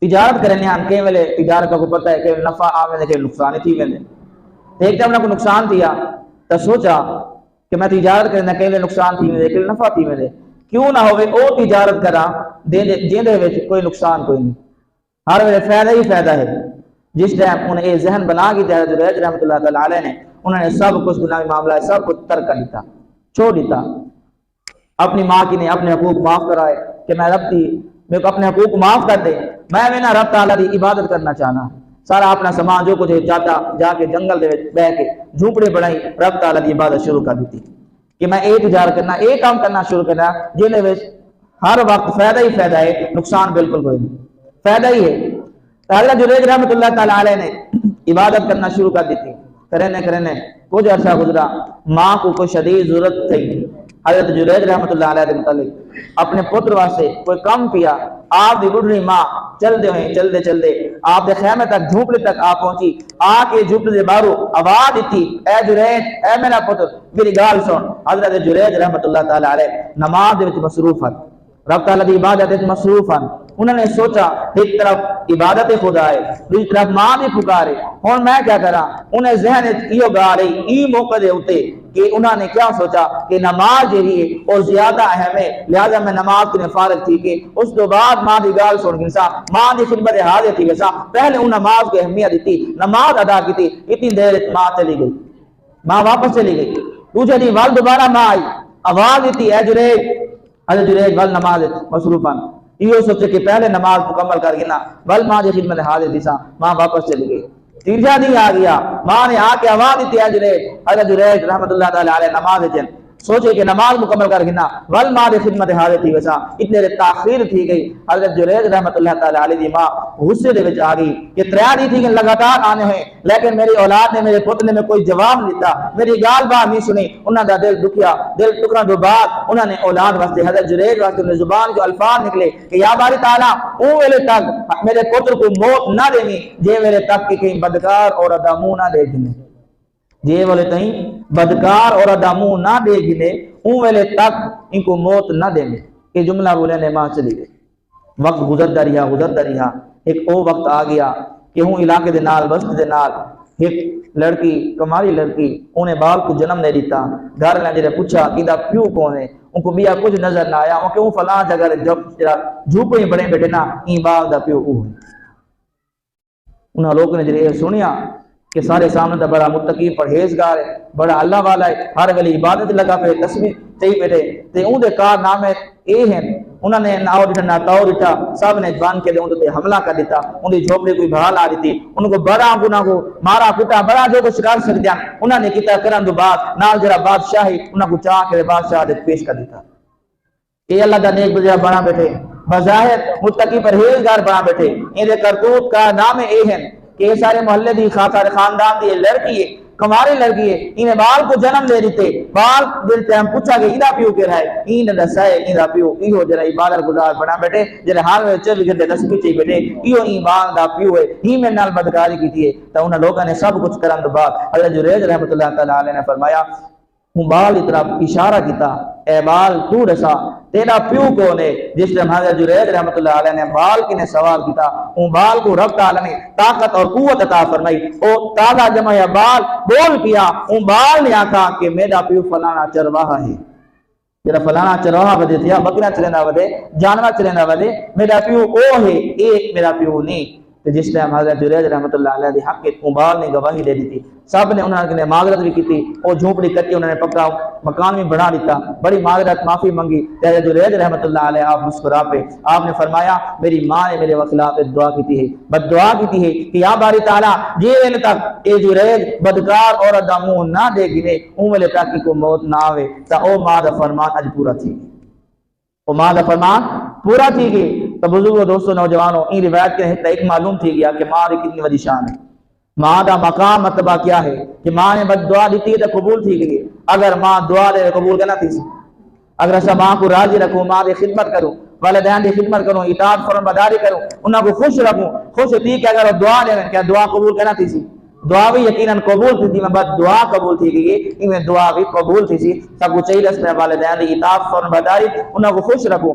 تجارت کرنے ہم کئی ویلے تجارت کا کو پتہ ہے کہ نفع آوے کہ نقصان ہی تھی ویندے ایک ٹائم کو نقصان تھیا تو سوچا کہ میں تجارت کرنا کئی ویلے نقصان تھی ویندے کہ نفع تھی ویندے کیوں نہ ہوئے او تجارت کرا جیندے وچ کوئی نقصان کوئی نہیں ہر ویلے فائدہ ہی فائدہ ہے جس ٹائم انہیں یہ ذہن بنا کے حضرت جریج رحمۃ اللہ تعالی علیہ نے انہوں نے سب کچھ دنیاوی معاملہ سب کچھ ترک کر دیتا چھوڑ دیتا اپنی ماں کی نے اپنے حقوق معاف کرائے کہ میں رب تھی میرے کو اپنے حقوق معاف کر دے میں نہ رب تعالیٰ دی عبادت کرنا چاہنا سارا اپنا سامان جو کچھ چاہتا جا کے جنگل دے بہ کے جھونپڑے بنائی رب تعالیٰ دی عبادت شروع کر دیتی کہ میں ایک تجارت کرنا ایک کام کرنا شروع کرنا جنہیں وچ ہر وقت فائدہ ہی فائدہ ہے نقصان بالکل کوئی نہیں فائدہ ہی ہے حضرت جریج رحمۃ اللہ تعالی علیہ نے عبادت کرنا شروع کر دیتی کرنے کچھ عرصہ گزرا ماں کو کوئی شدید ضرورت تھی حضرت جریج رحمۃ اللہ علیہ کے متعلق اپنے پتر واسطے کوئی کم کیا آپ دی بڑھڑی ماں چلتے آپ دے خیمے تک جھونپڑے تک آپ پہنچی آ کے جھونپڑے دے باہروں آواز دیتی اے جریج اے میرا پتر میری گال سن حضرت جریج رحمۃ اللہ تعالی علیہ نماز دے وچ مصروف ہیں رب تعالیٰ دی عبادت وچ مصروف ہیں انہوں نے سوچا ایک طرف عبادت خدا ہے دوسری طرف ماں بھی پکارے اور میں کیا کرا انہیں ذہن یہ گا رہی ای موقع دے ہوتے کہ انہوں نے کیا سوچا کہ نماز جہی ہے اور زیادہ اہم ہے لہذا میں نماز کے فارغ تھی کہ اس تو بعد ماں دی گال سن گنسا ماں دی خدمت حاضر تھی ویسا پہلے ان نماز کو اہمیت دیتی نماز ادا کی تھی اتنی دیر ماں چلی گئی ماں واپس چلی گئی دوسرے دن وال دوبارہ ماں آئی آواز دیتی اے جریج حضرت جریج وال نماز مصروفان یہ سوچے کہ پہلے نماز مکمل کر گنا بل ماں دی خدمت حاضر تھی ماں واپس چلی گئی تیسرا دن آ گیا ماں نے آ کے آواز دیتی ہے جریج حضرت جریج رحمۃ اللہ تعالی علیہ نماز چن سوچے کہ نماز مکمل کر گنا ول ماں دی خدمت حاضر تھی ویسا اتنے دیر تاخیر تھی گئی حضرت جریج رحمۃ اللہ تعالی علیہ دی ماں غصے دے وچ آ گئی کہ تریا دی تھی کہ لگاتار آنے ہوئے لیکن میری اولاد نے میرے پتر نے کوئی جواب نہیں دیتا میری گال بات نہیں سنی انہاں دا دل دکھیا دل ٹکڑا دو بعد انہوں نے اولاد واسطے حضرت جریج واسطے اپنی زبان کے الفاظ نکلے کہ یا باری تعالیٰ او ویلے تک میرے پتر کو موت نہ دینی جے ویلے تک کہ کہیں بدکار اور ادامو نہ دے گنے جے والے تہیں بدکار اور ادامو نہ دے گنے اون ویلے تک ان کو موت نہ دیں گے یہ جملہ بولے نے ماں چلی گئی وقت گزرتا رہا ایک او وقت آ گیا کہ ہوں علاقے دے نال بستی دے نال ایک لڑکی کماری لڑکی انہیں بال کو جنم دے دیتا گھر نے جڑے پوچھا کہ دا پیو کون ہے ان کو بیا کچھ نظر نہ آیا ان کہ وہ فلاں جگہ جھوپڑی بڑے بیٹھے نا این بال دا پیو او ہے انہاں لوگوں نے جڑے سنیا کہ سارے سامنے دا بڑا متقی پرہیزگار ہے بڑا اللہ والا ہے ہر ویلے عبادت لگا پہ تسبیح چاہیے بیٹھے تے اون دے کارنامے اے ہیں انہوں نے ناؤ ڈٹھا نہ تاؤ ڈٹھا سب نے بان کے دے ان تے حملہ کر دیتا ان دی جھوپڑی کوئی بہا لا دیتی ان کو بڑا گناہ کو مارا کٹا بڑا جو کچھ کر سکتے ہیں انہوں نے کیتا کرن دو بعد نال جڑا بادشاہی انہوں کو چاہ کے بادشاہ دے پیش کر دیتا اے اللہ دا نیک بندہ بنا بیٹھے بظاہر متقی پرہیزگار بنا بیٹھے ان دے کرتوت کا نام اے ہیں کہ سارے محلے دی سارے خاندان دی لڑکی ہے کماری لڑکی ہے انہیں بال کو جنم دے دیتے بال دلتے ہم پوچھا کہ ایدہ پیو کے رہے این دسائے ایدہ پیو ایہو جرہ عبادت گزار بنا بیٹھے جرہ حال میں 24 گھنٹے 10 پیچھے بیٹھے ایہو ایمان دا پیو ہے ہی میں نال بدکاری کی تھی تو انہوں لوگوں نے سب کچھ کرن دو بعد حضرت جریج رحمۃ اللہ تعالی علیہ نے فرمایا ہوں بال کی طرف اشارہ کیتا اے بال تو رسا تیرا پیو کون ہے جس نے حضرت جریج رحمۃ اللہ علیہ نے بال کی نے سوال کیتا ہوں بال کو رب تعالی نے طاقت اور قوت عطا فرمائی او تازہ جمع یا بال بول کیا ہوں بال نے آکھا کہ میرا پیو فلانا چرواہا ہے میرا فلانا چرواہا بدے تھیا بکریاں چلینا بدے جانور چلینا بدے میرا پیو او ہے ایک میرا پیو نہیں جس ٹائم حضرت جریج رحمۃ اللہ علیہ دی حق مبال نے گواہی دے دی تھی سب نے انہوں نے معذرت بھی کی تھی اور جھونپڑی کٹی انہوں نے پکا مکان بھی بنا دیتا بڑی معذرت معافی منگی حضرت جریج رحمۃ اللہ علیہ آپ مسکرا پہ آپ نے فرمایا میری ماں نے میرے خلاف دعا کی تھی بد دعا کی تھی کہ یا باری تعالیٰ جیل تک اے جریج بدکار اور دمو نہ دے گنے اون ویلے تک کی کو موت نہ آوے تا او ماں دا فرمان اج پورا تھی وہ ماں دا فرمان پورا تھی گئی تو بزرگوں دوستوں نوجوانوں ان روایت کے ایک معلوم تھی گیا کہ ماں کی کتنی بڑی شان ہے ماں دا مقام مرتبہ کیا ہے کہ ماں نے بد دعا دیتی ہے تو قبول تھی گئی اگر ماں دعا دے قبول کرنا تھی اگر ایسا ماں کو راضی رکھوں ماں دی خدمت کروں والدین دی خدمت کروں اطاعت فرمان برداری کروں انہاں کو خوش رکھوں خوش تھی کہ اگر دعا دے کیا دعا قبول کرنا تھی دعا بھی یقیناً قبول تھی میں بد دعا قبول تھی گئی ان میں دعا بھی قبول تھی سب کو چاہیے اس میں والدین دی اطاعت فرمان برداری انہاں کو خوش رکھوں